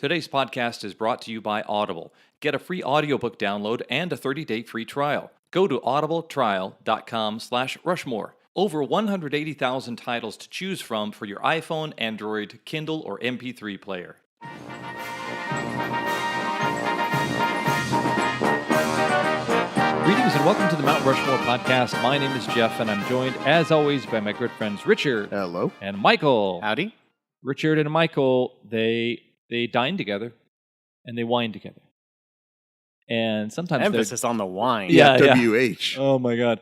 Today's podcast is brought to you by Audible. Get a free audiobook download and a 30-day free trial. Go to audibletrial.com/Rushmore. Over 180,000 titles to choose from for your iPhone, Android, Kindle, or MP3 player. Greetings and welcome to the Mount Rushmore podcast. My name is Jeff, and I'm joined, as always, by my good friends Richard. Hello. And Michael. Howdy. Richard and Michael, they dine together, and they wine together. And sometimes emphasis on the wine. Yeah, WH. Oh, my God.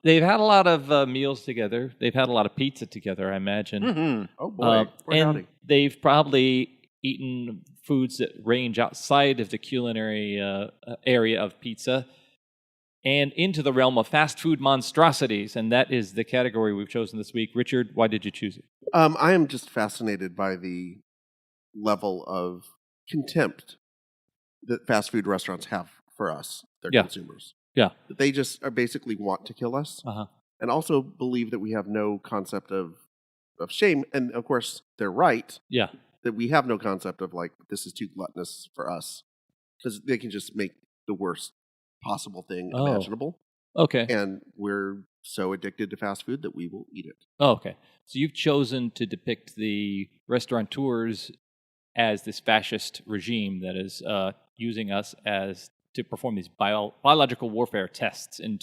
They've had a lot of meals together. They've had a lot of pizza together, I imagine. Mm-hmm. Oh, boy. And they've probably eaten foods that range outside of the culinary area of pizza and into the realm of fast food monstrosities. And that is the category we've chosen this week. Richard, why did you choose it? I am just fascinated by the level of contempt that fast food restaurants have for us, their consumers. Yeah. That they just are basically want to kill us. Uh-huh. And also believe that we have no concept of shame. And, of course, they're right. Yeah. That we have no concept of, like, this is too gluttonous for us. Because they can just make the worst possible thing imaginable. Okay. And we're so addicted to fast food that we will eat it. Oh, okay. So you've chosen to depict the restaurateurs as this fascist regime that is using us as to perform these biological warfare tests in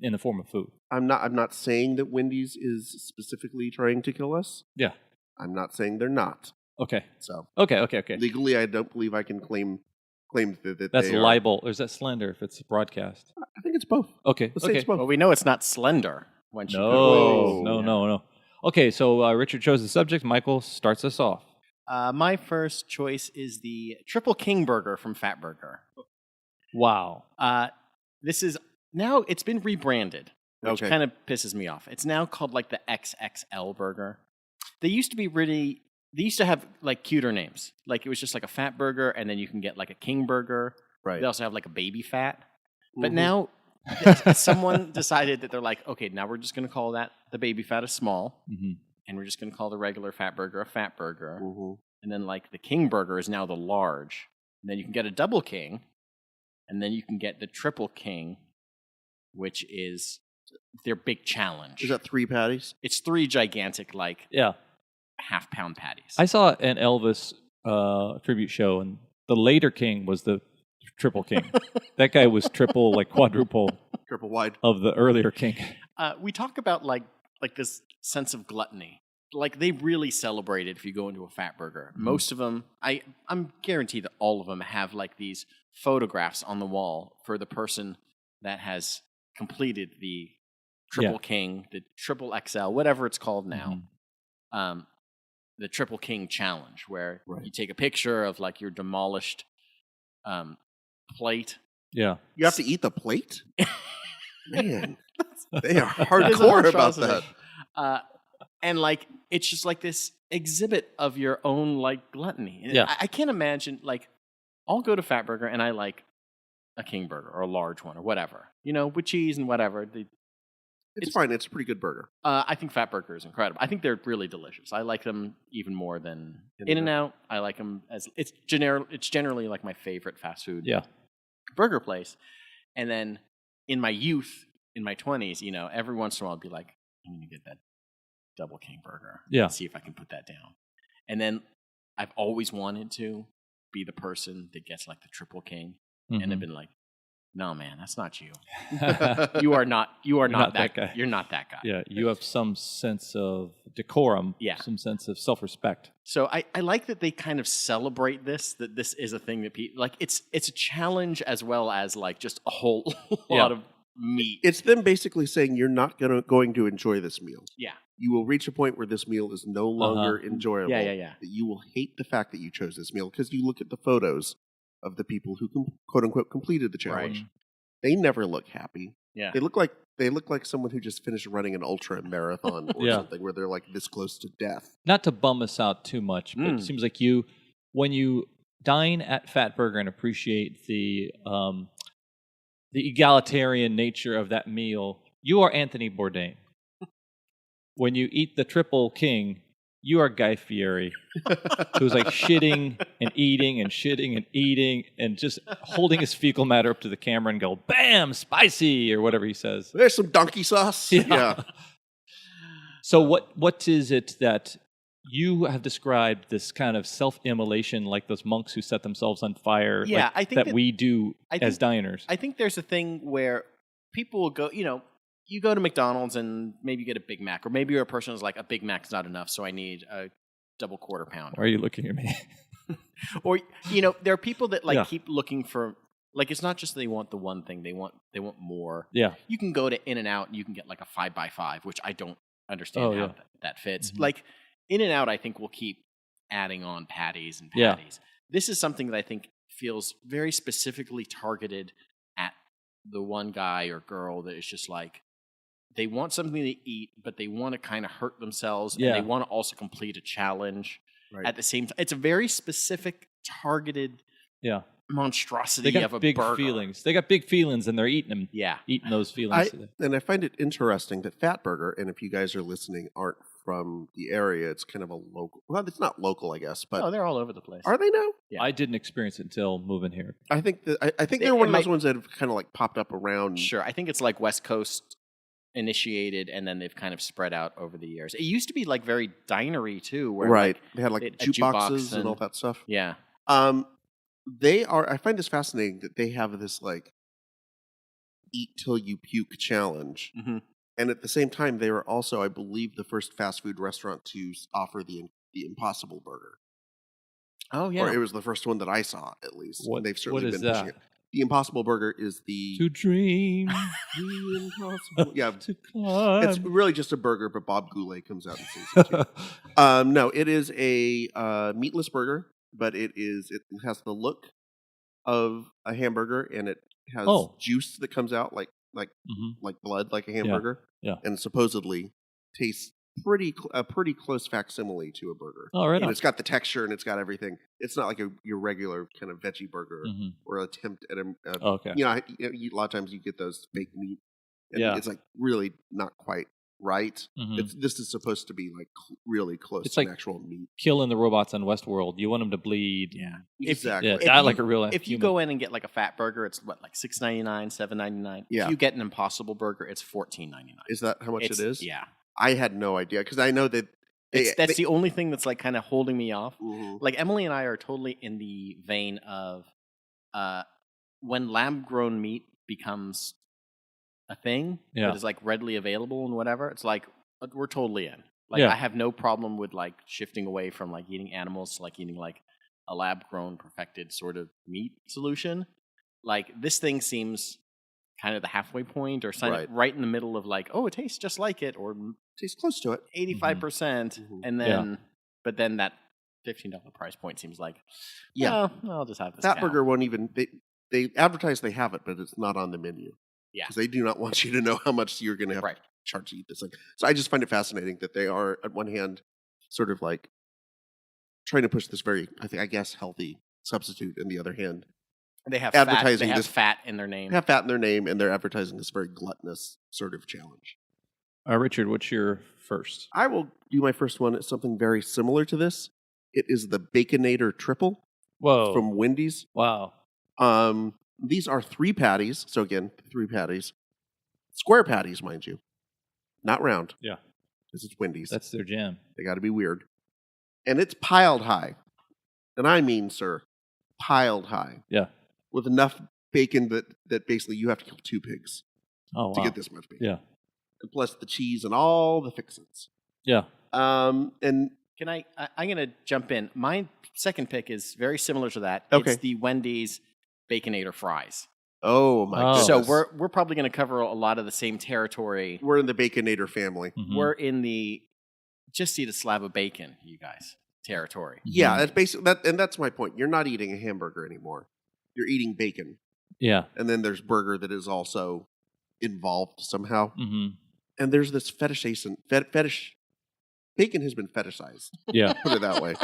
the form of food. I'm not saying that Wendy's is specifically trying to kill us. Yeah. I'm not saying they're not. Okay. So Okay. legally, I don't believe I can claim that That's they libel, or is that slander if it's broadcast? I think it's both. Okay. Let's say it's both. Well, we know it's not slender. When she No. Okay, so Richard chose the subject. Michael starts us off. My first choice is the Triple King Burger from Fatburger. Wow. This is now, it's been rebranded, which Okay. kind of pisses me off. It's now called like the XXL Burger. They used to have like cuter names. Like it was just like a Fat Burger, and then you can get like a King Burger. Right. They also have like a Baby Fat. But Mhm. now someone decided that they're like, okay, now we're just going to call that the Baby Fat a small, Mm-hmm. and we're just going to call the regular Fat Burger a Fat Burger. Mhm. And then like the King Burger is now the large. And then you can get a Double King, and then you can get the Triple King, which is their big challenge. Is that 3 patties? It's 3 gigantic, like, Yeah. half-pound patties. I saw an Elvis tribute show, and the later king was the triple king. That guy was triple, like quadruple Triple wide. of the earlier king. We talk about like this sense of gluttony. Like they really celebrate it if you go into a Fat Burger. Mm-hmm. Most of them, I'm guaranteed that all of them have like these photographs on the wall for the person that has completed the Triple King, the Triple XL, whatever it's called now. Mm-hmm. The Triple King Challenge, where Right. you take a picture of like your demolished plate. Yeah. You have to eat the plate? Man, they are It is a hardcore about monstrosity. that. And like it's just like this exhibit of your own like gluttony. And Yeah. I can't imagine like I'll go to Fatburger and I like a King Burger or a large one or whatever, with cheese and whatever. It's fine. It's a pretty good burger. I think Fatburger is incredible. I think they're really delicious. I like them even more than In-N-Out. I like them as it's generally like my favorite fast food burger place. And then in my youth, in my 20s, every once in a while I'd be like, I'm going to get that Double King Burger. Yeah. See if I can put that down. And then I've always wanted to be the person that gets like the Triple King. Mm-hmm. And I've been like, no, man, that's not you. You are not that guy. You're not that guy. Yeah, you have some sense of decorum, some sense of self-respect. So I like that they kind of celebrate that this is a thing that people like. It's a challenge as well as like just a whole lot of meat. It's them basically saying you're not going to enjoy this meal. Yeah. You will reach a point where this meal is no longer enjoyable. Yeah. That you will hate the fact that you chose this meal because you look at the photos of the people who quote unquote completed the challenge. Right. They never look happy. Yeah. They look like someone who just finished running an ultra marathon or something where they're like this close to death. Not to bum us out too much, but it seems like when you dine at Fatburger and appreciate the egalitarian nature of that meal, you are Anthony Bourdain. When you eat the Triple King, you are Guy Fieri, who's like shitting and eating and just holding his fecal matter up to the camera and go, bam, spicy, or whatever he says. There's some donkey sauce. Yeah. So what is it that you have described this kind of self-immolation, like those monks who set themselves on fire, Yeah, like, I think that we do as diners? I think there's a thing where people will go, you go to McDonald's and maybe you get a Big Mac, or maybe you're a person who's like, a Big Mac's not enough, so I need a double quarter pounder. Why are you looking at me? Or, there are people that keep looking for, it's not just they want the one thing, they want more. Yeah. You can go to In-N-Out and you can get like a 5x5, which I don't understand how that fits. Mm-hmm. Like, In-N-Out, I think, will keep adding on patties and patties. Yeah. This is something that I think feels very specifically targeted at the one guy or girl that is just like, they want something to eat, but they want to kind of hurt themselves, and they want to also complete a challenge at the same time. It's a very specific, targeted monstrosity they got of a big burger. feelings. They got big feelings, and they're eating them. Yeah. Eating those feelings. And I find it interesting that Fatburger, and if you guys are listening, aren't from the area, it's kind of a local. Well, it's not local, I guess, but they're all over the place. Are they now? Yeah. I didn't experience it until moving here. I think they're one of those ones that have kind of like popped up around. Sure, I think it's like West Coast initiated, and then they've kind of spread out over the years. It used to be like very dinery too, where they had like jukeboxes and all that stuff. Yeah. They are. I find this fascinating that they have this like eat till you puke challenge, and at the same time, they were also, I believe, the first fast food restaurant to offer the Impossible Burger. Oh yeah, or it was the first one that I saw, at least. What, they've certainly what is been pushing that? it. The Impossible Burger is the to dream, the impossible. Yeah, to climb. It's really just a burger, but Bob Goulet comes out and says it too. No, it is a meatless burger, but it has the look of a hamburger, and it has juice that comes out like blood, like a hamburger. Yeah. And supposedly tastes a pretty close facsimile to a burger. Oh, right. It's got the texture and it's got everything. It's not like your regular kind of veggie burger or attempt at a. Okay. A lot of times you get those fake meat. And it's like really not quite right. This is supposed to be like really close to actual meat. Killing the robots on Westworld. You want them to bleed. Yeah, exactly. Die like a real. If you go in and get like a fat burger, it's what, like $6.99, $7.99. Yeah. If you get an Impossible Burger, it's $14.99. Is that how much it is? Yeah. I had no idea because I know that that's the only thing that's like kind of holding me off. Mm-hmm. Like Emily and I are totally in the vein of when lab-grown meat becomes a thing that is like readily available and whatever. It's like we're totally in. Like I have no problem with like shifting away from like eating animals to like eating like a lab-grown, perfected sort of meat solution. Like this thing seems kind of the halfway point, or right in the middle of like, oh, it tastes just like it, or tastes close to it, 85%, and then but then that $15 price point seems like, I'll just have this. Fatburger won't even they advertise they have it, but it's not on the menu. Yeah, because they do not want you to know how much you're going to have to charge to eat this thing. So I just find it fascinating that they are, at one hand, sort of like trying to push this very, I guess, healthy substitute, and the other hand, they have advertising fat in their name. They have fat in their name, and they're advertising this very gluttonous sort of challenge. Richard, what's your first? I will do my first one. It's something very similar to this. It is the Baconator Triple. Whoa! From Wendy's. Wow. These are 3 patties. So again, 3 patties. Square patties, mind you. Not round. Yeah. Because it's Wendy's. That's their jam. They got to be weird. And it's piled high. And I mean, sir, piled high. Yeah. With enough bacon that basically you have to kill 2 pigs to get this much bacon. Yeah. And plus the cheese and all the fixins. Yeah. And I'm going to jump in. My second pick is very similar to that. Okay. It's the Wendy's Baconator fries. Oh my goodness. So we're probably going to cover a lot of the same territory. We're in the Baconator family. Mm-hmm. We're in the just eat a slab of bacon, you guys, territory. Yeah, that's basically that, and that's my point. You're not eating a hamburger anymore. You're eating bacon. Yeah. And then there's burger that is also involved somehow. Mm-hmm. And there's this fetish. Bacon has been fetishized. Yeah. Put it that way.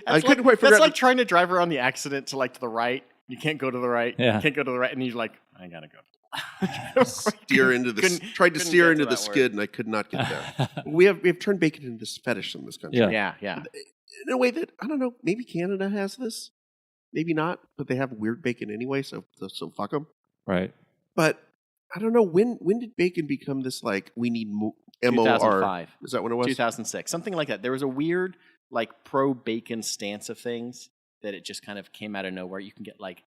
I couldn't quite figure out. That's like trying to drive around the accident to the right. You can't go to the right. Yeah. You can't go to the right. And you're like, I got to go. steer into the tried to steer into the skid, and I could not get there. We've turned bacon into this fetish in this country. Yeah. In a way that I don't know. Maybe Canada has this, maybe not. But they have weird bacon anyway, so fuck them. Right. But I don't know when did bacon become this like we need MOR? 2005. Is that when it was? 2006, something like that. There was a weird like pro bacon stance of things that it just kind of came out of nowhere. You can get like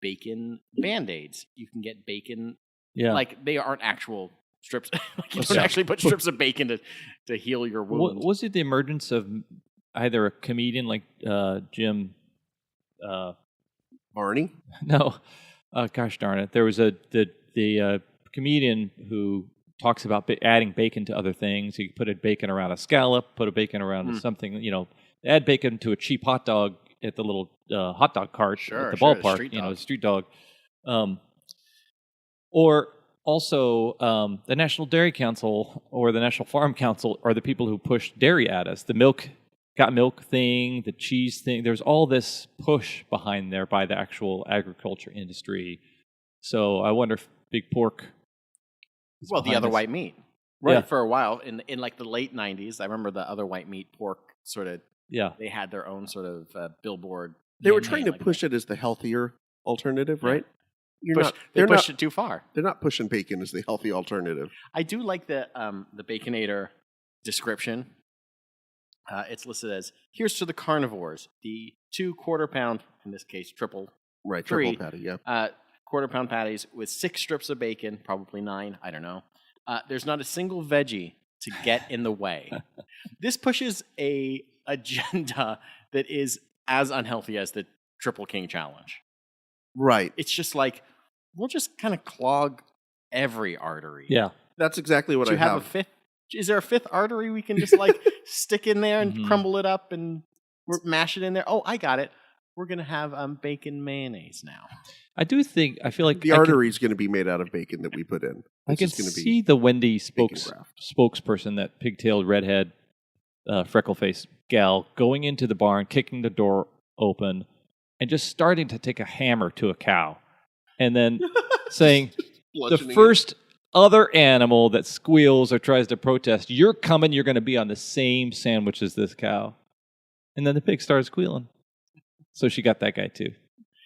bacon Band-Aids. You can get bacon. Yeah. Like they aren't actual strips. Like you don't actually put strips of bacon to heal your wound. Was it the emergence of either a comedian like Jim Barney? No. Gosh darn it. There was the comedian who talks about adding bacon to other things. You put a bacon around a scallop, put a bacon around something, add bacon to a cheap hot dog at the little hot dog cart at the ballpark, street dog. Or also the National Dairy Council or the National Farm Council are the people who push dairy at us. The got milk thing, the cheese thing. There's all this push behind there by the actual agriculture industry. So I wonder if big pork. Well, the other white meat, right? Yeah. For a while in like the late '90s, I remember the other white meat pork sort of. Yeah, they had their own sort of billboard. They were trying to push it as the healthier alternative, right? They pushed it too far. They're not pushing bacon as the healthy alternative. I do like the Baconator description. It's listed as, here's to the carnivores, the 2 quarter-pound, in this case, triple patty, yeah. Quarter-pound patties with 6 strips of bacon, probably 9, I don't know. There's not a single veggie to get in the way. This pushes a agenda that is as unhealthy as the Triple King Challenge. Right. It's just like, we'll just kind of clog every artery. Yeah. That's exactly what I have. A fifth? Is there a 5th artery we can just like stick in there and crumble it up and mash it in there? Oh, I got it. We're going to have bacon mayonnaise now. I feel like the artery is going to be made out of bacon that we put in. I can see the Wendy spokesperson, that pigtailed redhead, freckle-faced gal, going into the barn, kicking the door open, and just starting to take a hammer to a cow. And then saying, the first other animal that squeals or tries to protest, you're coming, you're going to be on the same sandwich as this cow. And then the pig started squealing. So she got that guy too.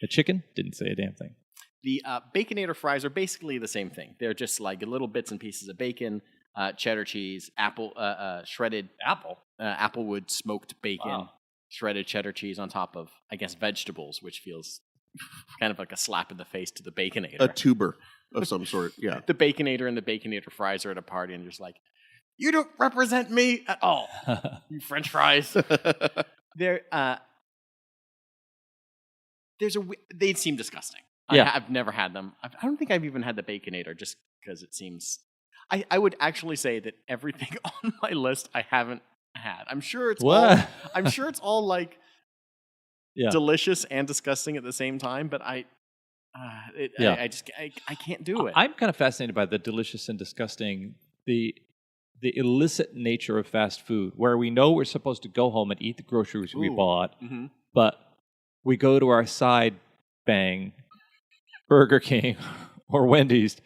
The chicken didn't say a damn thing. The Baconator fries are basically the same thing. They're just like little bits and pieces of bacon, cheddar cheese, shredded applewood smoked bacon, shredded cheddar cheese on top of, I guess, vegetables, which feels kind of like a slap in the face to the Baconator. A tuber of some sort, yeah. The Baconator and the Baconator fries are at a party and just like, you don't represent me at all, you French fries. They seem disgusting. Yeah. I've never had them. I don't think I've even had the Baconator just because it seems... I would actually say that everything on my list I haven't had. I'm sure it's all like delicious and disgusting at the same time, but I can't do it. I'm kind of fascinated by the delicious and disgusting, the illicit nature of fast food, where we know we're supposed to go home and eat the groceries we bought, but we go to our side bang, Burger King or Wendy's,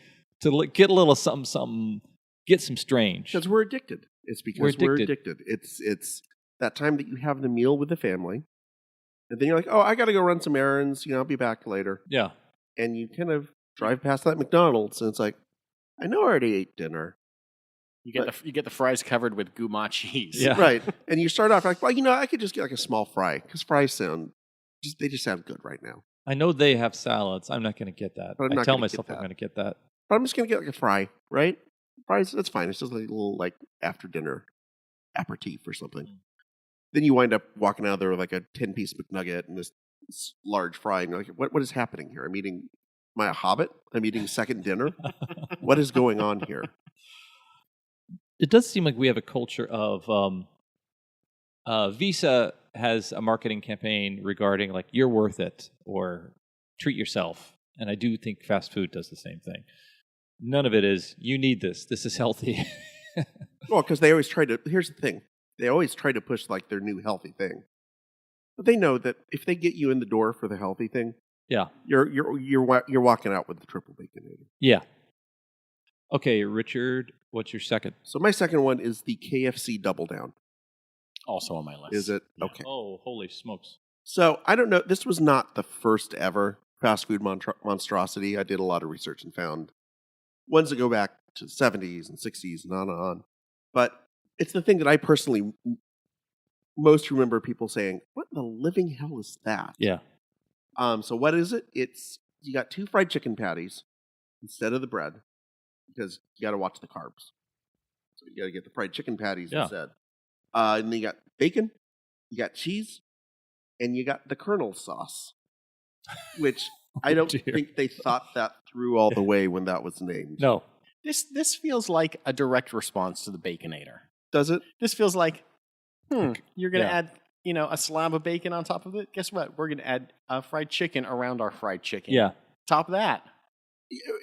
to get a little something, get some strange. Because we're addicted. It's because we're addicted. It's that time that you have the meal with the family, and then you're like, oh, I got to go run some errands. I'll be back later. Yeah. And you kind of drive past that McDonald's, and it's like, I know I already ate dinner. You get the fries covered with gourmet cheese. Yeah. Right. And you start off like, well, I could just get like a small fry, because fries sound good right now. I know they have salads. I'm not going to get that. I tell myself I'm going to get that. But I'm just going to get like a fry, right? Fries, that's fine. It's just like a little like after dinner aperitif or something. Then you wind up walking out of there with like a 10-piece McNugget and this large fry. And you're like, what is happening here? Am I a hobbit? I'm eating second dinner? What is going on here? It does seem like we have a culture of Visa has a marketing campaign regarding like you're worth it or treat yourself. And I do think fast food does the same thing. None of it is, you need this. This is healthy. Well, because they always here's the thing. They always try to push like their new healthy thing. But they know that if they get you in the door for the healthy thing, Yeah. You're walking out with the triple Baconator. Yeah. Okay, Richard, what's your second? So my second one is the KFC Double Down. Also on my list. Is it? Yeah. Okay. Oh, holy smokes. So I don't know. This was not the first ever fast food monstrosity. I did a lot of research and found ones that go back to the 70s and 60s and on and on. But it's the thing that I personally most remember people saying, "What in the living hell is that?" Yeah. So what is it? It's you got 2 fried chicken patties instead of the bread because you got to watch the carbs. So you got to get the fried chicken patties instead. And then you got bacon, you got cheese, and you got the Colonel sauce, which I don't think they thought that through all the way when that was named. No. This feels like a direct response to the Baconator. Does it? This feels like, you're going to add, a slab of bacon on top of it? Guess what? We're going to add fried chicken around our fried chicken. Yeah. Top of that.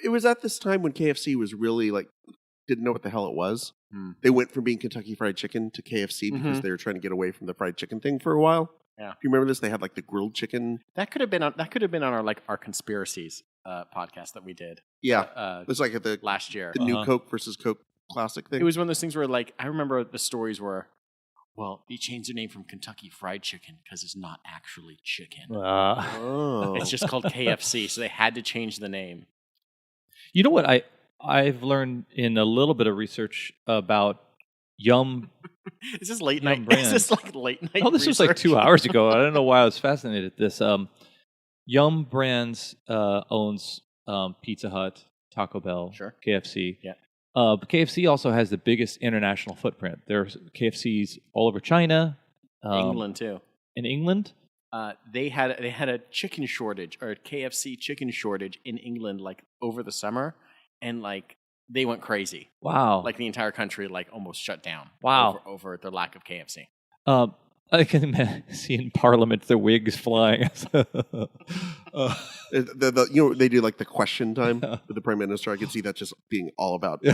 It was at this time when KFC was really didn't know what the hell it was. They went from being Kentucky Fried Chicken to KFC because they were trying to get away from the fried chicken thing for a while. Yeah. Do you remember this? They had the grilled chicken. That could have been on our conspiracies podcast that we did. Yeah. It was at the last year. The new Coke versus Coke classic thing. It was one of those things where I remember the stories were, well, they changed their name from Kentucky Fried Chicken because it's not actually chicken. It's just called KFC, so they had to change the name. You know what I've learned in a little bit of research about Yum. Is this late night? Brands. Is this late night? Oh, this research? was 2 hours ago. I don't know why I was fascinated with this. Yum Brands owns Pizza Hut, Taco Bell, KFC. Yeah. But KFC also has the biggest international footprint. There's KFCs all over China, England too. In England, they had a chicken shortage or a KFC chicken shortage in England over the summer, and they went crazy. Wow! The entire country almost shut down. Wow! Over the lack of KFC. I can see in Parliament the wigs flying. They do the question time with the Prime Minister. I can see that just being all about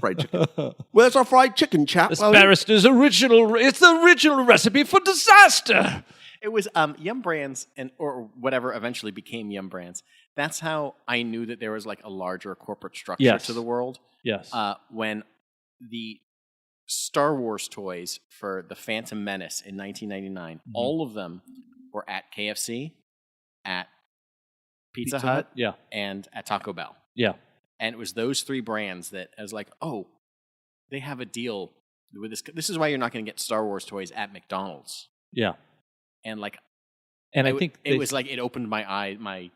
fried chicken. Where's our fried chicken, chap? This barrister's original. It's the original recipe for disaster. It was Yum Brands or whatever eventually became Yum Brands. That's how I knew that there was a larger corporate structure to the world. Yes. When the Star Wars toys for the Phantom Menace in 1999, all of them were at KFC, at Pizza Hut, and at Taco Bell. Yeah. And it was those 3 brands that I was they have a deal with this. This is why you're not going to get Star Wars toys at McDonald's. Yeah. And I think it was it opened my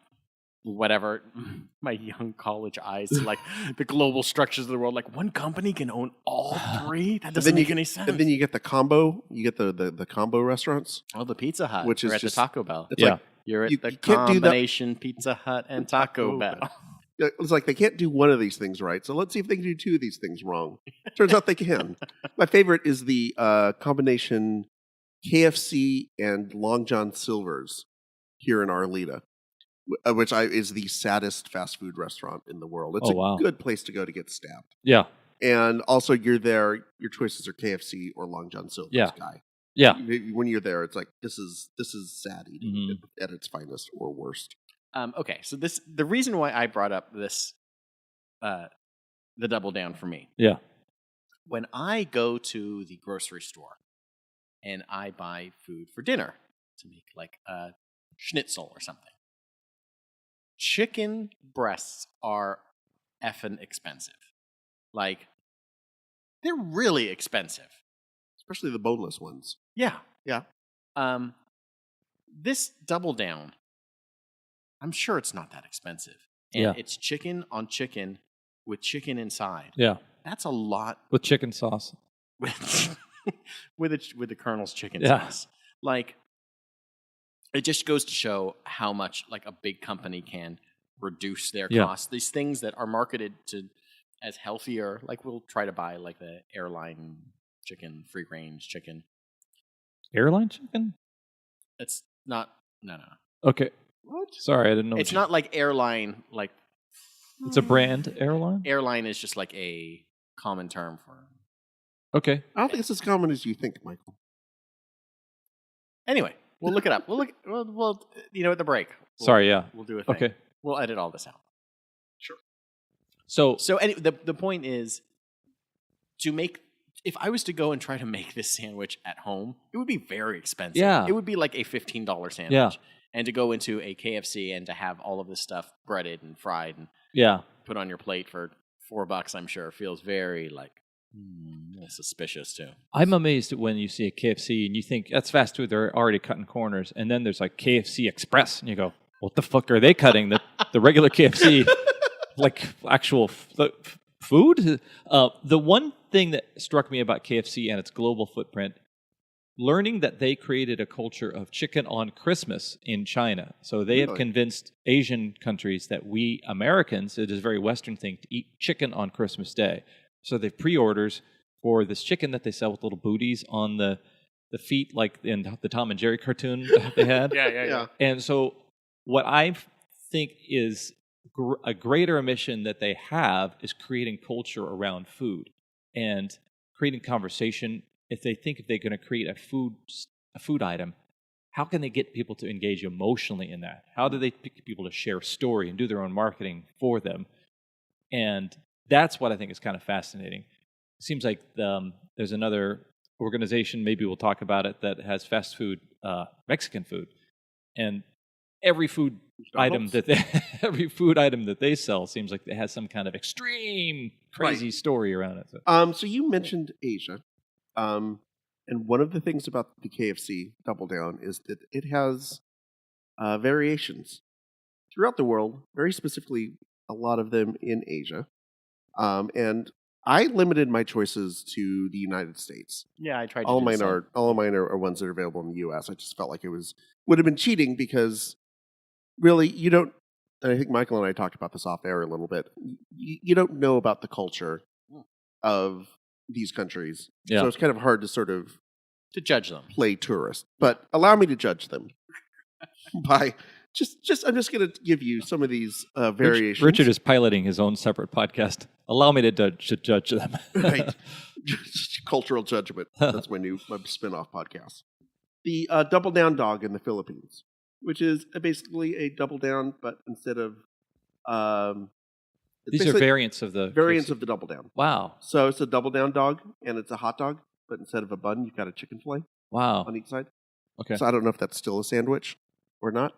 young college eyes to the global structures of the world. One company can own all 3? That doesn't make any sense. And then you get the combo. You get the combo restaurants. Oh, the Pizza Hut. Which is at just the Taco Bell. You're at the combination Pizza Hut and Taco Bell. It's they can't do one of these things right. So let's see if they can do 2 of these things wrong. Turns out they can. My favorite is the combination KFC and Long John Silver's here in Arleta, which is the saddest fast food restaurant in the world. It's a good place to go to get stabbed. Yeah. And also, you're there, your choices are KFC or Long John Silver's guy. Yeah. When you're there, it's this is sad eating at its finest or worst. Okay, so the reason why I brought up this, the Double Down for me. Yeah. When I go to the grocery store and I buy food for dinner to make a schnitzel or something, chicken breasts are effing expensive. They're really expensive. Especially the boneless ones. Yeah. Yeah. This Double Down, I'm sure it's not that expensive. And it's chicken on chicken with chicken inside. Yeah. That's a lot. With chicken sauce. with the Colonel's chicken sauce. It just goes to show how much a big company can reduce their costs. These things that are marketed to as healthier, we'll try to buy the airline chicken, free range chicken. Airline chicken? It's not. No. Okay. What? Sorry, I didn't know. It's not airline. It's a brand, airline. Airline is just a common term for. Okay. I don't think it's as common as you think, Michael. Anyway, we'll look it up. We'll at the break. Sorry, yeah. We'll do a thing. Okay. We'll edit all this out. Sure. So the point is to make. If I was to go and try to make this sandwich at home, it would be very expensive. Yeah. It would be like a $15 sandwich. Yeah. And to go into a KFC and to have all of this stuff breaded and fried and put on your plate for $4, I'm sure, feels very like a little suspicious too. I'm amazed at when you see a KFC and you think that's fast food. They're already cutting corners, and then there's like KFC Express, and you go, "What the fuck are they cutting? The regular KFC, like actual food?" The one thing that struck me about KFC and its global footprint, learning that they created a culture of chicken on Christmas in China. So they have convinced Asian countries that we Americans, it is a very Western thing to eat chicken on Christmas Day. So they've pre-orders for this chicken that they sell with little booties on the feet, like in the Tom and Jerry cartoon that they had. Yeah. And so what I think is a greater mission that they have is creating culture around food and creating conversation. If they're going to create a food item, how can they get people to engage emotionally in that? How do they pick people to share a story and do their own marketing for them? And that's what I think is kind of fascinating. It seems like there's another organization, maybe we'll talk about it, that has fast food, Mexican food, and every food item that they sell seems like it has some kind of extreme, crazy story around it. So you mentioned Asia, and one of the things about the KFC Double Down is that it has variations throughout the world, very specifically a lot of them in Asia. And I limited my choices to the United States. Yeah, I tried. All of mine are ones that are available in the U.S. I just felt like it would have been cheating because really you don't. And I think Michael and I talked about this off air a little bit. You don't know about the culture of these countries, so it's kind of hard to sort of judge them, play tourist. But allow me to judge them by. I'm just going to give you some of these variations. Richard is piloting his own separate podcast. Allow me to judge them. Right. Cultural judgment. That's my spin-off podcast. The Double Down Dog in the Philippines, which is basically a double down, but instead of... these are variants of the Double Down. Wow. So it's a Double Down dog, and it's a hot dog, but instead of a bun, you've got a chicken fillet. Wow. On each side. Okay. So I don't know if that's still a sandwich or not.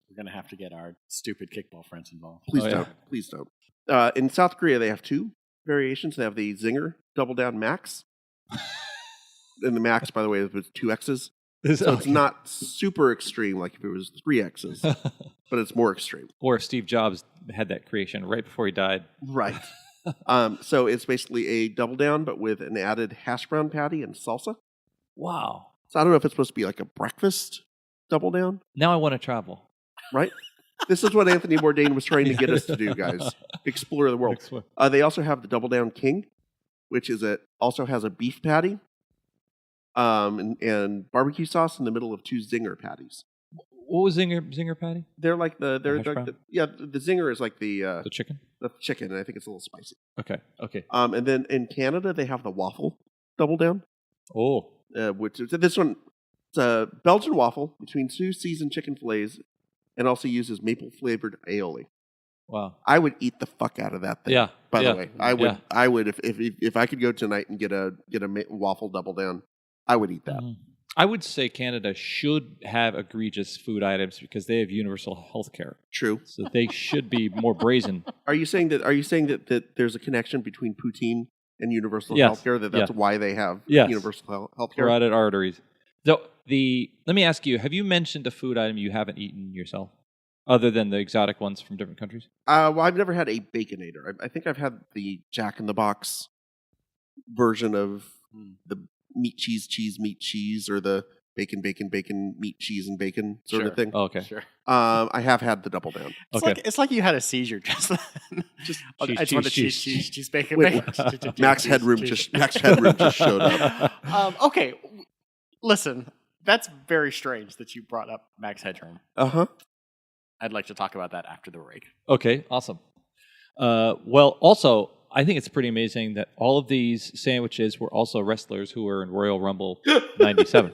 We're going to have to get our stupid kickball friends involved. Please don't. Please don't. In South Korea, they have two variations. They have the Zinger Double Down Max. And the Max, by the way, is with 2 X's. So it's not super extreme like if it was 3 X's, but it's more extreme. Or if Steve Jobs had that creation right before he died. Right. So it's basically a double down, but with an added hash brown patty and salsa. Wow. So I don't know if it's supposed to be like a breakfast double down. Now I want to travel. Right? This is what Anthony Bourdain was trying to get us to do, guys. Explore the world. They also have the Double Down King, which is also has a beef patty and barbecue sauce in the middle of 2 Zinger patties. What was Zinger patty? They're like the Zinger is like the chicken? The chicken, and I think it's a little spicy. Okay. And then in Canada, they have the waffle Double Down. Oh. Which is this one. It's a Belgian waffle between 2 seasoned chicken fillets. And also uses maple-flavored aioli. Wow! I would eat the fuck out of that thing. Yeah. By the way, I would if I could go tonight and get a waffle double down, I would eat that. Mm-hmm. I would say Canada should have egregious food items because they have universal health care. True. So they should be more brazen. Are you saying that there's a connection between poutine and universal health care? That's why they have universal health care? Carotid arteries. So let me ask you, have you mentioned a food item you haven't eaten yourself, other than the exotic ones from different countries? Well, I've never had a Baconator. I think I've had the Jack in the Box version of the meat, cheese, or the bacon, meat, cheese, and bacon sort of thing. Oh, okay. Sure. I have had the Double Down. It's like you had a seizure just then. Cheese, bacon, Wait, bacon. Max Headroom just showed up. Okay. Listen, that's very strange that you brought up Max Headroom. Uh-huh. I'd like to talk about that after the break. Okay, awesome. Well, also, I think it's pretty amazing that all of these sandwiches were also wrestlers who were in Royal Rumble 97.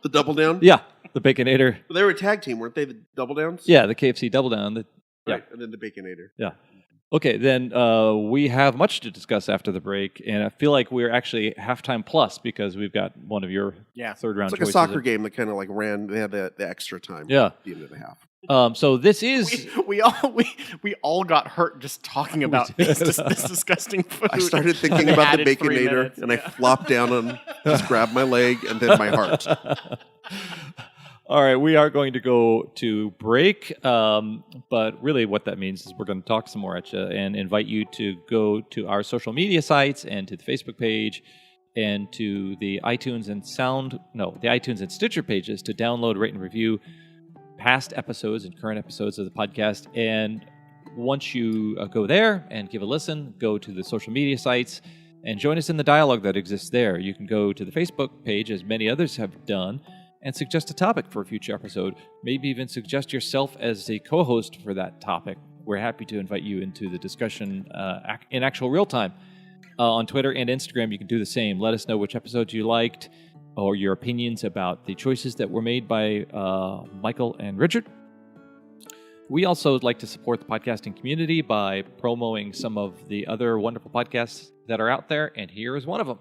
The Double Down? Yeah. The Baconator. Well, they were a tag team, weren't they? The Double Downs? Yeah, the KFC Double Down. Right, and then the Baconator. Yeah. Okay, then we have much to discuss after the break, and I feel like we're actually halftime plus because we've got one of your third round choices. It's like choices. a soccer game that kind of like ran. They had the extra time. At the end of the half. So this is we all got hurt just talking about this disgusting food. I started thinking about the Baconator, and I flopped down and just grabbed my leg and then my heart. All right, we are going to go to break, but really what that means is we're going to talk some more at you and invite you to go to our social media sites and to the Facebook page and to the iTunes and the iTunes and Stitcher pages to download, rate, and review past episodes and current episodes of the podcast. And once you go there and give a listen, go to the social media sites and join us in the dialogue that exists there. You can go to the Facebook page, as many others have done, and suggest a topic for a future episode. Maybe even suggest yourself as a co-host for that topic. We're happy to invite you into the discussion in actual real time. On Twitter and Instagram, you can do the same. Let us know which episodes you liked or your opinions about the choices that were made by Michael and Richard. We also would like to support the podcasting community by promoting some of the other wonderful podcasts that are out there, and here is one of them.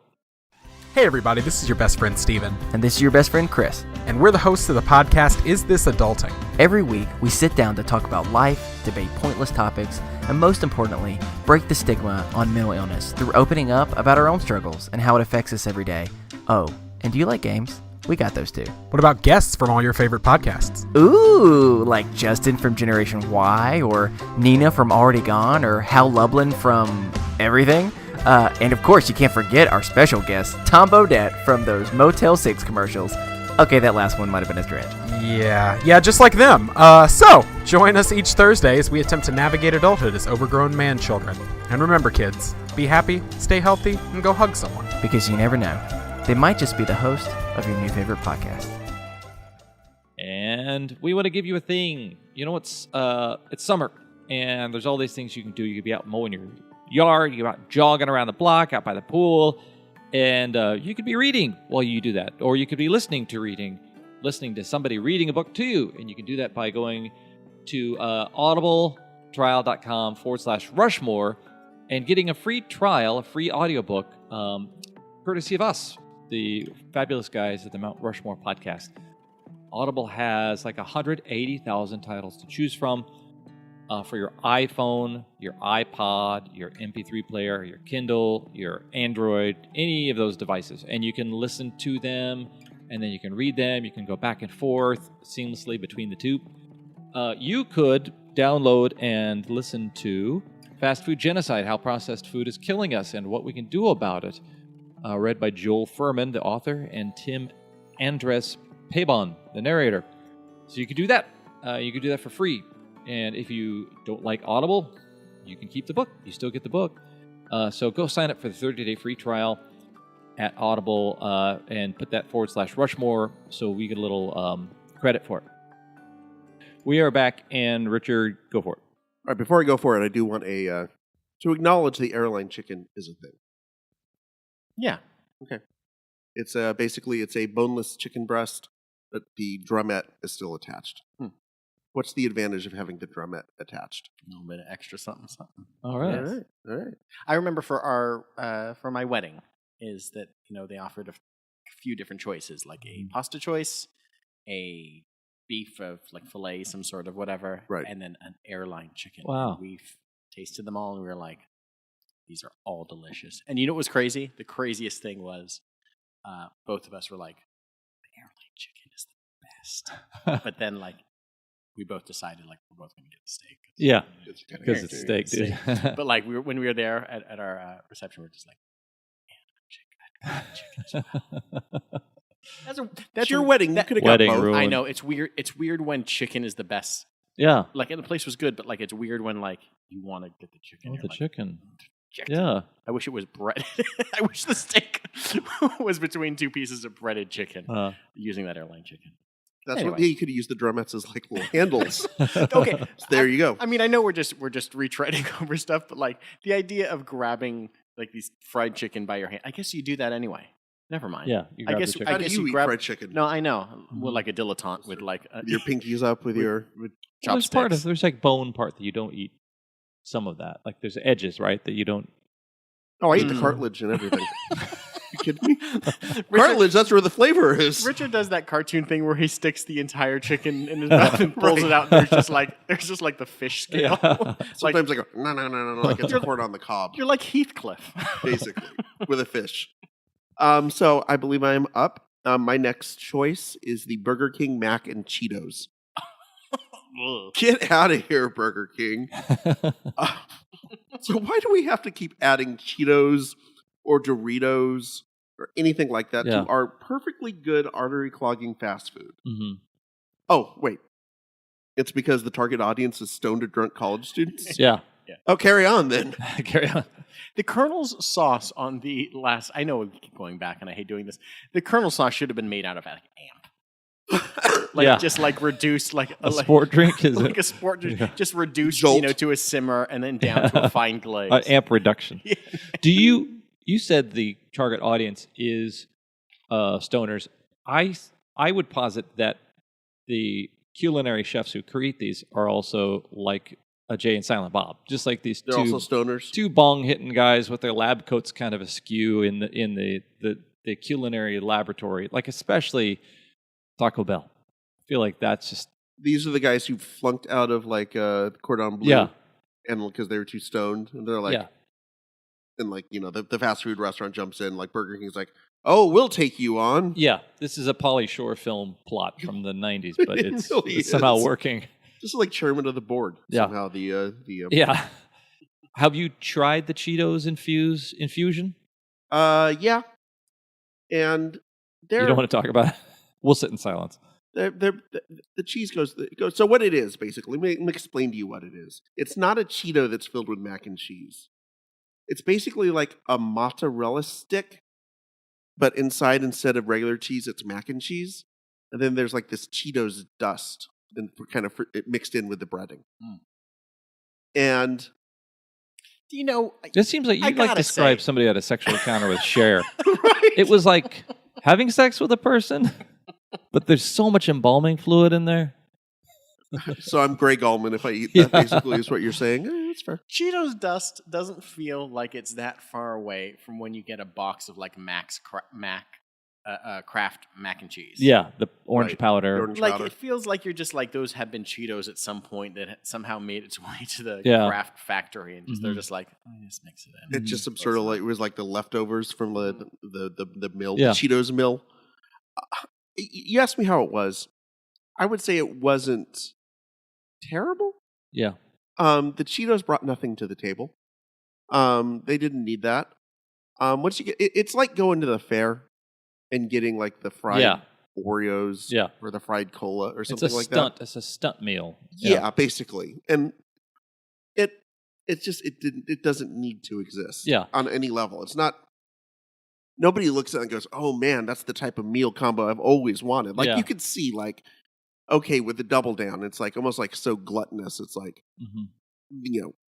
Hey everybody, this is your best friend Steven. And this is your best friend Chris. And we're the hosts of the podcast, Is This Adulting? Every week, we sit down to talk about life, debate pointless topics, and most importantly, break the stigma on mental illness through opening up about our own struggles and how it affects us every day. Oh, and do you like games? We got those too. What about guests from all your favorite podcasts? Ooh, like Justin from Generation Y, or Nina from Already Gone, or Hal Lublin from Everything. And of course, you can't forget our special guest, Tom Bodette from those Motel 6 commercials. Okay, that last one might have been a stretch. Yeah, just like them. So, join us each Thursday as we attempt to navigate adulthood as overgrown man-children. And remember, kids, be happy, stay healthy, and go hug someone. Because you never know. They might just be the host of your new favorite podcast. And we want to give you a thing. You know, it's summer, and there's all these things you can do. You could be out mowing your yard, you're out jogging around the block, out by the pool, and you could be reading while you do that. Or you could be listening to somebody reading a book to you, and you can do that by going to audibletrial.com/Rushmore and getting a free trial, a free audiobook, courtesy of us, the fabulous guys at the Mount Rushmore podcast. Audible has like 180,000 titles to choose from. For your iPhone, your iPod, your MP3 player, your Kindle, your Android, any of those devices. And you can listen to them, and then you can read them. You can go back and forth seamlessly between the two. You could download and listen to Fast Food Genocide, How Processed Food is Killing Us and What We Can Do About It, read by Joel Furman, the author, and Tim Andres Pabon, the narrator. So you could do that. You could do that for free. And if you don't like Audible, you can keep the book. You still get the book. So go sign up for the 30-day free trial at Audible and put that /Rushmore so we get a little credit for it. We are back, and Richard, go for it. All right, before I go for it, I do want to acknowledge the airline chicken is a thing. Yeah. Okay. It's basically it's a boneless chicken breast, but the drumette is still attached. What's the advantage of having the drumette attached? A little bit of extra something. All right. All right. I remember for my wedding is that they offered a few different choices, like a pasta choice, a beef of like filet, some sort of whatever, right, and then an airline chicken. Wow. And we've tasted them all, and we were like, these are all delicious. And you know what was crazy? The craziest thing was both of us were like, the airline chicken is the best. But then we both decided we're both going to get the steak. Yeah, because it's steak, dude. But when we were there at our reception, we're just like, chicken. That's your wedding. You could have got both. Ruined. I know, it's weird. It's weird when chicken is the best. Yeah. And the place was good, but it's weird when you want to get the chicken. Oh, the chicken. Chicken. Yeah. I wish it was breaded. I wish the steak was between two pieces of breaded chicken using that airline chicken. That's what you could have used the drumettes as little handles. Okay. So there you go. I mean, I know we're just retreading over stuff, but the idea of grabbing these fried chicken by your hand, I guess you do that anyway. Never mind. Yeah, you grab the chicken. How do you eat grab fried chicken? No, I know. Well, like a dilettante with like Your pinkies up with your chopsticks. There's like bone part that you don't eat. Some of that, like there's edges, right, that you don't. Oh, I eat the cartilage and everything. You kidding me? Cartilage, that's where the flavor is. Richard does that cartoon thing where he sticks the entire chicken in his mouth and pulls it out. And there's just like the fish scale. Yeah. Sometimes I go, no, like it's a corn on the cob. You're like Heathcliff. Basically, with a fish. So I believe I am up. My next choice is the Burger King Mac and Cheetos. Get out of here, Burger King. So why do we have to keep adding Cheetos or Doritos or anything like that to our perfectly good artery-clogging fast food? Mm-hmm. Oh, wait. It's because the target audience is stoned or drunk college students? Yeah. Oh, carry on then. Carry on. The Colonel's sauce on the last... I know we keep going back and I hate doing this. The Colonel's sauce should have been made out of like amp. Just like reduced, like a sport drink, is like it? A sport drink, just reduced, Jolt. to a simmer and then down to a fine glaze. Amp reduction. Yeah. Do you said the target audience is stoners? I would posit that the culinary chefs who create these are also like a Jay and Silent Bob, just like these They're also stoners. two bong hitting guys with their lab coats kind of askew in the culinary laboratory, like especially Taco Bell. I feel like that's just... These are the guys who flunked out of like Cordon Bleu. Yeah. And because they were too stoned. And they're like... Yeah. And like, the fast food restaurant jumps in, like Burger King's like, oh, we'll take you on. Yeah. This is a Pauly Shore film plot from the 90s, but It really it's somehow is. working. Just like chairman of the board. Yeah. Somehow Yeah. Have you tried the Cheetos infusion? Yeah. And You don't want to talk about it? We'll sit in silence. the cheese goes. So what it is, basically, let me explain to you what it is. It's not a Cheeto that's filled with mac and cheese. It's basically like a mozzarella stick, but inside, instead of regular cheese, it's mac and cheese. And then there's like this Cheetos dust and kind of mixed in with the breading. And It seems like you'd like describe somebody at a sexual encounter with Cher. right? It was like having sex with a person, but there's so much embalming fluid in there. So I'm Greg Allman if I eat that, basically, is what you're saying. That's fair. Cheetos dust doesn't feel like it's that far away from when you get a box of like Kraft mac and cheese. Yeah, the orange powder. The orange like powder. it feels like you're just like those have been Cheetos at some point that somehow made its way to the Kraft factory, and they're just like, just mix it in. It's just some sort of like it was like the leftovers from the mill, Yeah. the Cheetos mill. You asked me how it was. I would say it wasn't terrible. Yeah. The Cheetos brought nothing to the table. They didn't need that. Once you get, it's like going to the fair and getting like the fried Oreos, or the fried cola or something like that. It's a stunt meal. Yeah, basically, and it doesn't need to exist. On any level, it's not. Nobody looks at it and goes, "Oh man, that's the type of meal combo I've always wanted." Like you could see, like, okay, with the double down, it's like almost like so gluttonous. It's like,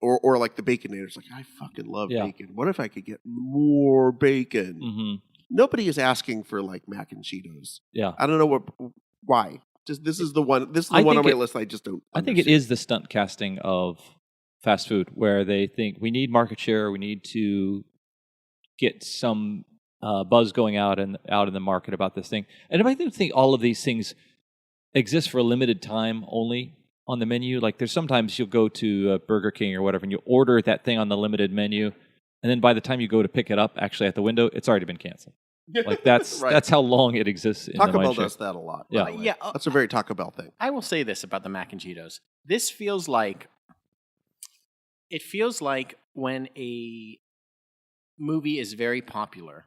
or like the Baconator. It's like, I fucking love bacon. What if I could get more bacon? Mm-hmm. Nobody is asking for like mac and Cheetos. Yeah, I don't know why. Just this is the one. This is the one on my list. I just don't. I think it is the stunt casting of fast food, where they think we need market share, we need to get some buzz going out in the market about this thing. And I do think all of these things exist for a limited time only on the menu. Like there's sometimes you'll go to Burger King or whatever, and you order that thing on the limited menu, and then by the time you go to pick it up, actually at the window, it's already been canceled. Like that's that's how long it exists. In Taco the Bell does that a lot. Yeah, that's a very Taco Bell thing. I will say this about the mac and Cheetos. This feels like when a movie is very popular,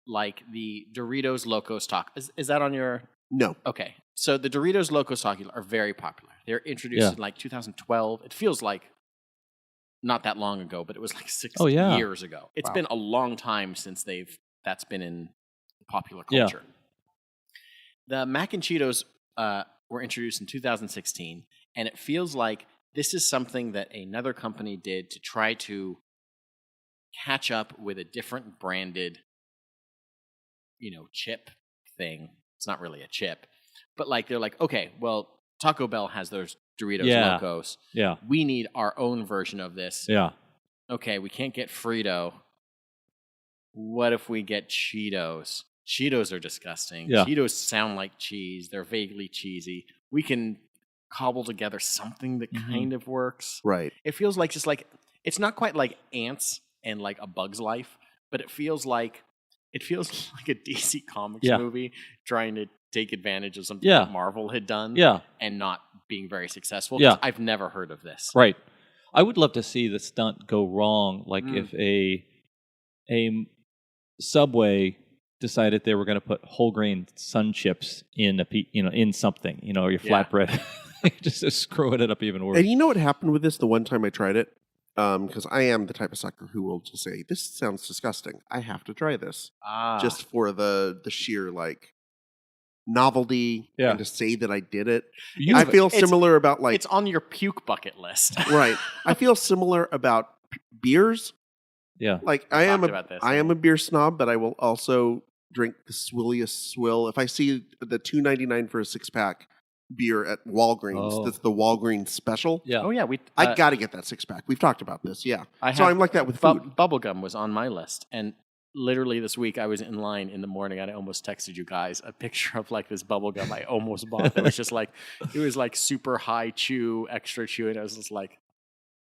like the Doritos Locos Taco. Is that on your? No. Okay. So the Doritos Locos Taco are very popular. They're introduced in like 2012. It feels like not that long ago, but it was like 6 years ago. It's been a long time since that's been in popular culture. The mac and Cheetos were introduced in 2016, and it feels like this is something that another company did to try to catch up with a different branded chip thing. It's not really a chip, but like they're like, okay, well, Taco Bell has those Doritos Locos. Yeah. We need our own version of this. Yeah. Okay, we can't get Frito. What if we get Cheetos? Cheetos are disgusting. Yeah. Cheetos sound like cheese. They're vaguely cheesy. We can cobble together something that kind of works. Right. It feels like it's not quite like Ants and like A Bug's Life, but it feels like a DC Comics movie trying to take advantage of something that Marvel had done and not being very successful. Yeah. I've never heard of this. Right. I would love to see the stunt go wrong, like if a Subway decided they were going to put whole grain sun chips in in something, your flatbread. Just screwing it up even worse. And you know what happened with this the one time I tried it? Because I am the type of sucker who will just say, this sounds disgusting. I have to try this. Just for the sheer, novelty and to say that I did it. I feel similar about, It's on your puke bucket list. Right. I feel similar about beers. Yeah. I am a beer snob, but I will also drink the swilliest swill. If I see the $2.99 for a 6-pack beer at Walgreens, that's the Walgreens special. Yeah. Oh yeah, I got to get that 6-pack. We've talked about this. Yeah. So I'm like that with food. Bubblegum was on my list, and literally this week I was in line in the morning and I almost texted you guys a picture of this bubblegum I almost bought. It was just it was super high chew, extra chew, and I was just like,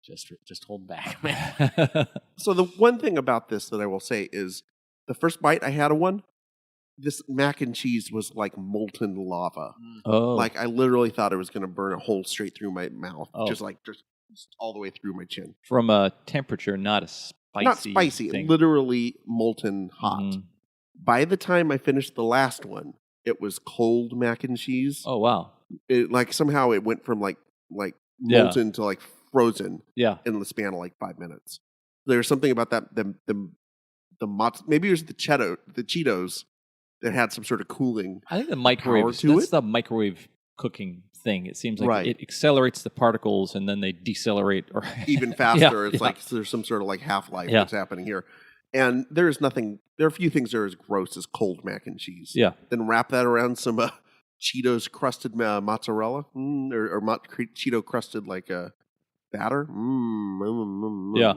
just hold back, man. So the one thing about this that I will say is the first bite I had of one, this mac and cheese was like molten lava. Oh. I literally thought it was going to burn a hole straight through my mouth, just all the way through my chin. From a temperature, not a spicy. Not spicy, thing. Literally molten hot. By the time I finished the last one, it was cold mac and cheese. Oh wow! It somehow it went from molten to frozen. Yeah. In the span of 5 minutes. There's something about that the maybe it was the Cheetos that had some sort of cooling. I think the microwave. That's the microwave cooking thing. It seems like it accelerates the particles and then they decelerate or even faster. It's there's some sort of half-life that's happening here. And there are a few things that are as gross as cold mac and cheese. Yeah. Then wrap that around some Cheetos crusted mozzarella or Cheeto crusted batter. Yeah.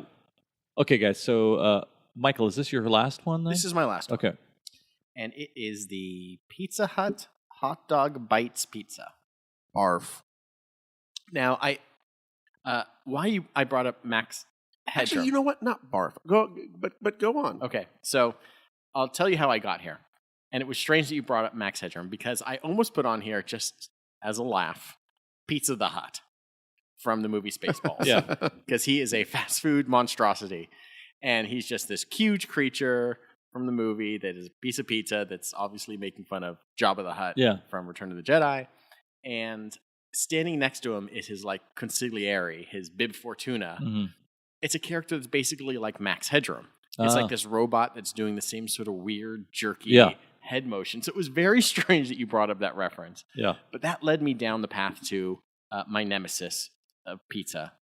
Okay, guys. So, Michael, is this your last one then? This is my last one. Okay. And it is the Pizza Hut Hot Dog Bites Pizza. Barf. Now, I brought up Max Headroom. Actually, you know what? Not barf. But go on. Okay, so I'll tell you how I got here. And it was strange that you brought up Max Headroom because I almost put on here, just as a laugh, Pizza the Hut from the movie Spaceballs. Yeah. Because he is a fast food monstrosity. And he's just this huge creature from the movie that is a piece of pizza that's obviously making fun of Jabba the Hutt from Return of the Jedi. And standing next to him is his consigliere, his Bib Fortuna. Mm-hmm. It's a character that's basically like Max Headroom. It's like this robot that's doing the same sort of weird, jerky head motion. So it was very strange that you brought up that reference. Yeah. But that led me down the path to my nemesis of pizza,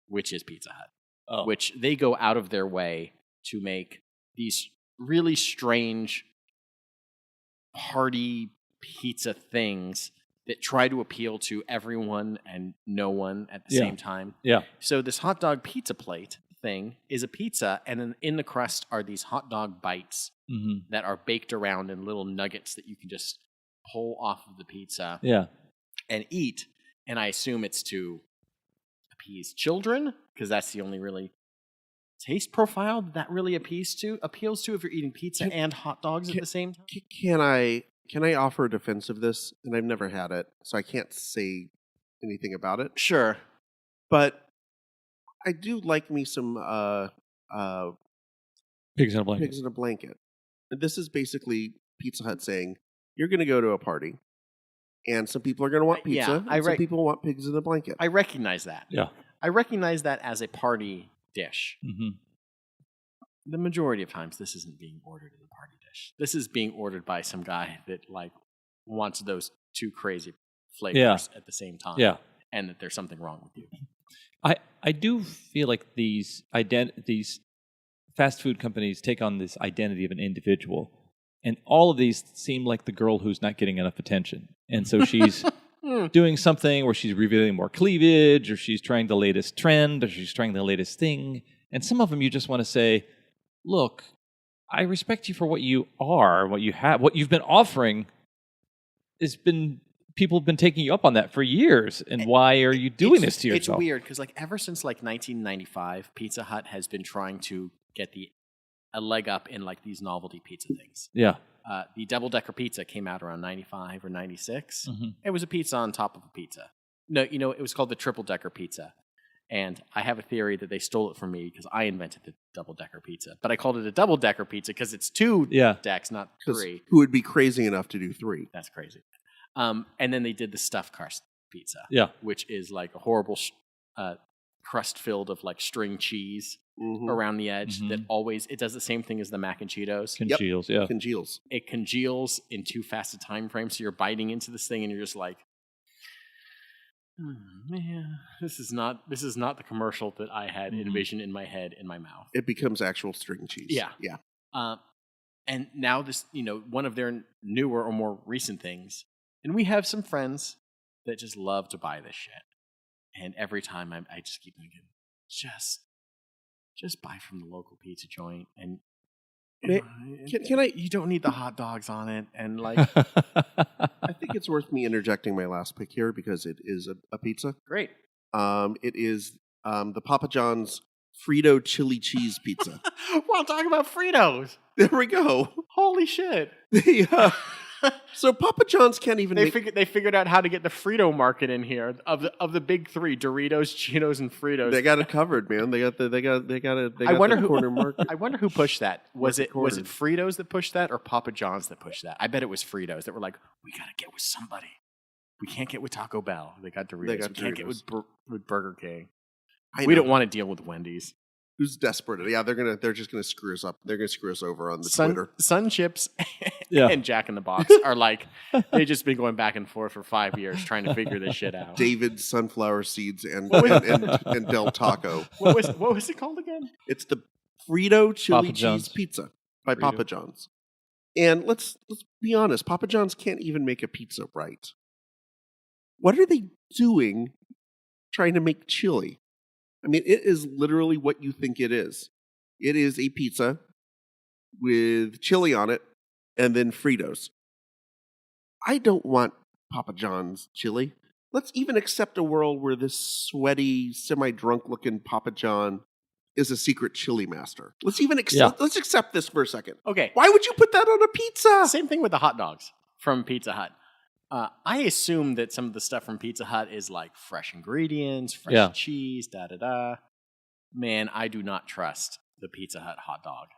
which is Pizza Hut. Which they go out of their way to make these really strange party pizza things that try to appeal to everyone and no one at the same time. Yeah. So this hot dog pizza plate thing is a pizza, and then in the crust are these hot dog bites that are baked around in little nuggets that you can just pull off of the pizza and eat. And I assume it's to appease children, because that's the only really taste profile that really appeals to if you're eating pizza and hot dogs at the same time. Can I offer a defense of this? And I've never had it, so I can't say anything about it. Sure. But I do like me some Pigs in a blanket. Pigs in a blanket. And this is basically Pizza Hut saying, you're going to go to a party, and some people are going to want pizza, and some people want pigs in a blanket. I recognize that. Yeah. I recognize that as a party dish. Mm-hmm. The majority of times, this isn't being ordered as a party dish. This is being ordered by some guy that wants those two crazy flavors at the same time. Yeah. And that there's something wrong with you. I do feel like these fast food companies take on this identity of an individual. And all of these seem like the girl who's not getting enough attention. And so she's doing something where she's revealing more cleavage, or she's trying the latest trend, or she's trying the latest thing. And some of them you just want to say, look, I respect you for what you are, what you have, what you've been offering has been, people have been taking you up on that for years. And why are you doing this to yourself? It's weird because like ever since like 1995, Pizza Hut has been trying to get a leg up in like these novelty pizza things. Yeah. The double-decker pizza came out around 95 or 96. Mm-hmm. It was a pizza on top of a pizza. No, it was called the triple-decker pizza. And I have a theory that they stole it from me because I invented the double-decker pizza. But I called it a double-decker pizza because it's 2 decks, not 3. Who would be crazy enough to do 3? That's crazy. And then they did the stuffed crust pizza. Yeah. Which is like a horrible crust filled of like string cheese around the edge that always, it does the same thing as the mac and Cheetos. Congeals, yeah. Congeals. It congeals in too fast a time frame, so you're biting into this thing and you're just like, oh, man, this is not the commercial that I had envisioned in my head, in my mouth. It becomes actual string cheese. Yeah. Yeah. And now this, one of their newer or more recent things, and we have some friends that just love to buy this shit. And every time I just keep thinking, just buy from the local pizza joint, and can I? You don't need the hot dogs on it, and like. I think it's worth me interjecting my last pick here because it is a pizza. Great. It is the Papa John's Frito chili cheese pizza. Well, talk about Fritos. There we go. Holy shit. So Papa John's can't even. They figured out how to get the Frito market in here of the big 3: Doritos, Cheetos, and Fritos. They got it covered, man. They got the corner market. I wonder who pushed that. Was it Fritos that pushed that, or Papa John's that pushed that? I bet it was Fritos that were like, we gotta get with somebody. We can't get with Taco Bell. They got Doritos. We can't get with Burger King. We don't want to deal with Wendy's. Who's desperate? Yeah, they're just gonna screw us up. They're gonna screw us over on the Twitter. Sun Chips and Jack in the Box are like, they've just been going back and forth for 5 years trying to figure this shit out. David's sunflower seeds and Del Taco. What was it called again? It's the Frito chili cheese pizza by Papa John's. And let's be honest, Papa John's can't even make a pizza right. What are they doing trying to make chili? I mean, it is literally what you think it is. It is a pizza with chili on it and then Fritos. I don't want Papa John's chili. Let's even accept a world where this sweaty, semi-drunk looking Papa John is a secret chili master. Let's accept this for a second. Okay. Why would you put that on a pizza? Same thing with the hot dogs from Pizza Hut. I assume that some of the stuff from Pizza Hut is like fresh ingredients, fresh cheese, da-da-da. Man, I do not trust the Pizza Hut hot dog.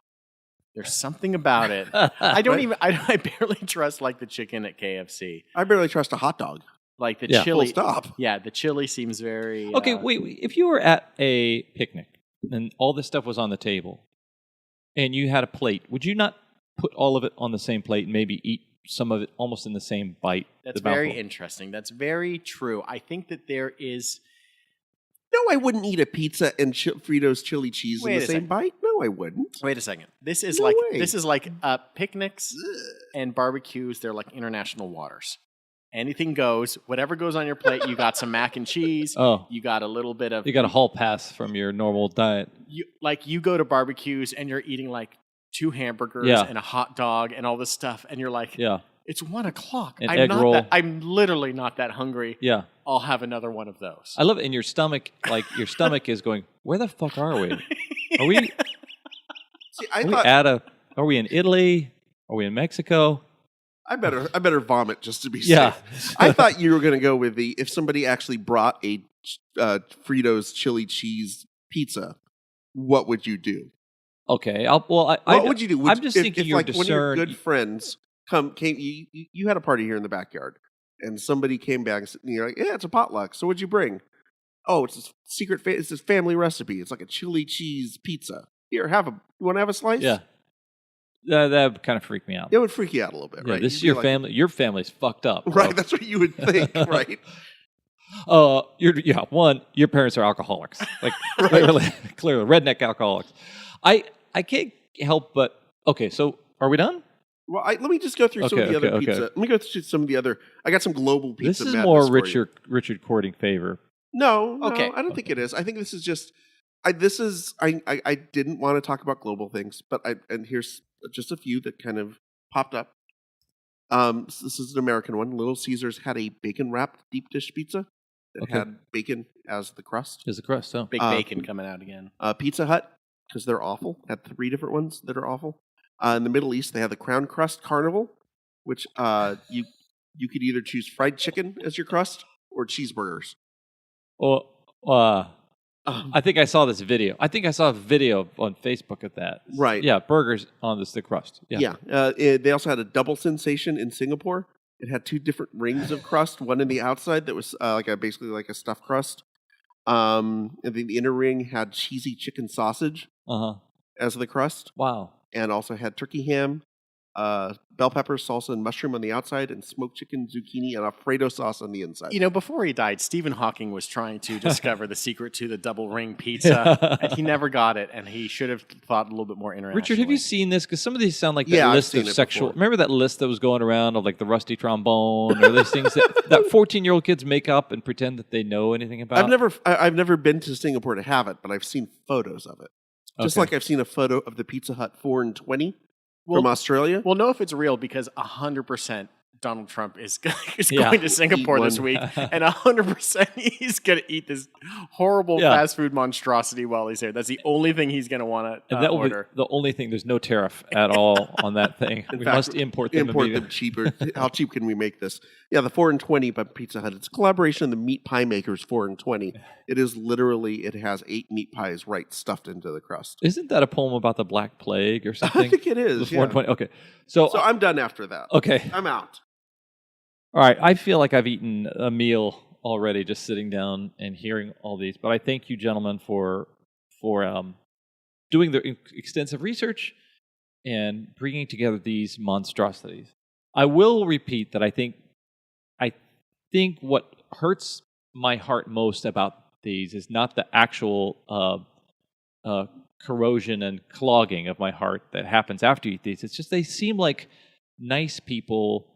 There's something about it. I barely trust like the chicken at KFC. I barely trust a hot dog. Like the chili. Full stop. Yeah, the chili seems very... Okay, wait. If you were at a picnic and all this stuff was on the table and you had a plate, would you not put all of it on the same plate and maybe eat some of it almost in the same bite? That's very interesting. That's very true. I think that there is... No, I wouldn't eat a pizza and Fritos chili cheese in the same bite. No, I wouldn't. Wait a second. This is like picnics and barbecues. They're like international waters. Anything goes. Whatever goes on your plate, you got some mac and cheese. Oh. You got a little bit of... You got a hall pass from your normal diet. You go to barbecues and you're eating like 2 hamburgers and a hot dog and all this stuff. And you're like, it's 1 o'clock. An egg roll. I'm literally not that hungry. Yeah. I'll have another one of those. I love it in your stomach. Like your stomach is going, where the fuck are we? Are we... See, are we in Italy? Are we in Mexico? I better vomit just to be safe. I thought you were going to go with if somebody actually brought a Fritos chili cheese pizza, what would you do? Okay. What would you do? I'm just thinking you're discern. When your good friends came, you had a party here in the backyard, and somebody came back and you're like, yeah, it's a potluck. So what'd you bring? Oh, it's this secret. It's this family recipe. It's like a chili cheese pizza. Here, you want to have a slice? Yeah. That kind of freaked me out. It would freak you out a little bit, right? This is your family. Your family's fucked up, bro. Right? That's what you would think, right? Your parents are alcoholics, like clearly, redneck alcoholics. I can't help but okay. So are we done? Well, let me just go through some of the other pizza. Let me go through some of the other. I got some global pizza. This is more Richard courting favor. No, I don't think it is. I think this is just. I didn't want to talk about global things, but and here's just a few that kind of popped up. This is an American one. Little Caesars had a bacon-wrapped deep dish pizza that had bacon as the crust. As the crust, Big bacon coming out again. Pizza Hut, because they're awful, had 3 different ones that are awful. In the Middle East, they had the Crown Crust Carnival, which you could either choose fried chicken as your crust or cheeseburgers. I think I saw this video. I think I saw a video on Facebook of that. Right. Yeah, burgers on the crust. Yeah. They also had a double sensation in Singapore. It had 2 different rings of crust. One in the outside that was basically like a stuffed crust. And then the inner ring had cheesy chicken sausage as the crust. Wow. And also had turkey ham, bell pepper, salsa, and mushroom on the outside, and smoked chicken, zucchini, and Alfredo sauce on the inside. You know, before he died, Stephen Hawking was trying to discover the secret to the double ring pizza, and he never got it, and he should have thought a little bit more internationally. Richard, have you seen this? Because some of these sound like that list of sexual... Before. Remember that list that was going around of like the rusty trombone, or these things that 14-year-old kiurs make up and pretend that they know anything about? I've never been to Singapore to have it, but I've seen photos of it. Just like I've seen a photo of the Pizza Hut 4 and 20 from Australia. We'll know if it's real because 100% Donald Trump is going to Singapore this week, and 100% he's going to eat this horrible fast food monstrosity while he's there. That's the only thing he's going to want to order. The only thing, there's no tariff at all on that thing. We must import them cheaper. How cheap can we make this? Yeah, the 4 and 20 by Pizza Hut. It's a collaboration of the meat pie makers 4 and 20. It is literally, it has 8 meat pies stuffed into the crust. Isn't that a poem about the Black Plague or something? I think it is. The 4 and 20. Okay. So I'm done after that. Okay. I'm out. All right, I feel like I've eaten a meal already just sitting down and hearing all these, but I thank you, gentlemen, for doing the extensive research and bringing together these monstrosities. I will repeat that I think what hurts my heart most about these is not the actual corrosion and clogging of my heart that happens after you eat these. It's just they seem like nice people.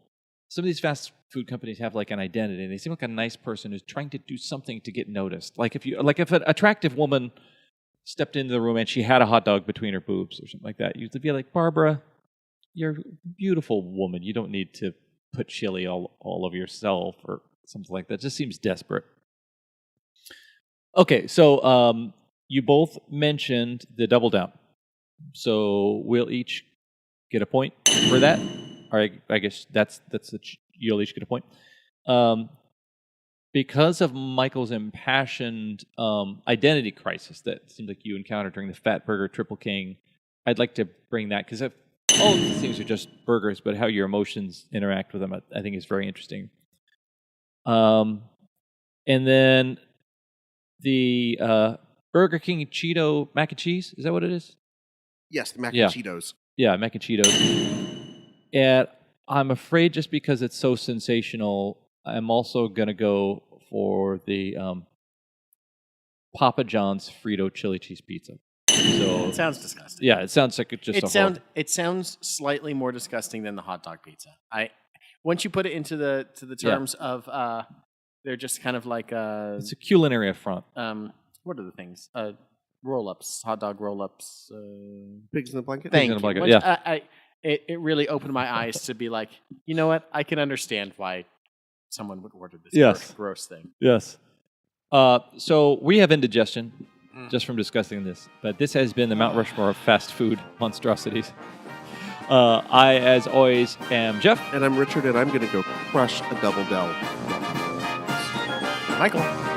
Some of these fast food companies have like an identity, and they seem like a nice person who's trying to do something to get noticed. Like if an attractive woman stepped into the room and she had a hot dog between her boobs or something like that, you'd be like, Barbara, you're a beautiful woman. You don't need to put chili all over yourself or something like that. It just seems desperate. Okay, so you both mentioned the double down. So we'll each get a point for that. All right, I guess you'll each get a point. Because of Michael's impassioned identity crisis that seems like you encountered during the Fatburger Triple King, I'd like to bring that, because all of these things are just burgers, but how your emotions interact with them, I think is very interesting. And then the Burger King Cheeto mac and cheese, is that what it is? Yes, the mac and Cheetos. Yeah, mac and Cheetos. And I'm afraid just because it's so sensational, I'm also going to go for the Papa John's Frito chili cheese pizza. So it sounds disgusting. Yeah, it sounds like it sounds slightly more disgusting than the hot dog pizza. Once you put it into the terms of they're just kind of like it's a culinary affront. What are the things? Roll-ups, hot dog roll-ups. Pigs in the blanket. Pigs in the blanket. It really opened my eyes to be like, you know what? I can understand why someone would order this gross thing. Yes. So we have indigestion just from discussing this, but this has been the Mount Rushmore of fast food monstrosities. I, as always, am Jeff. And I'm Richard, and I'm going to go crush a double Del. Michael.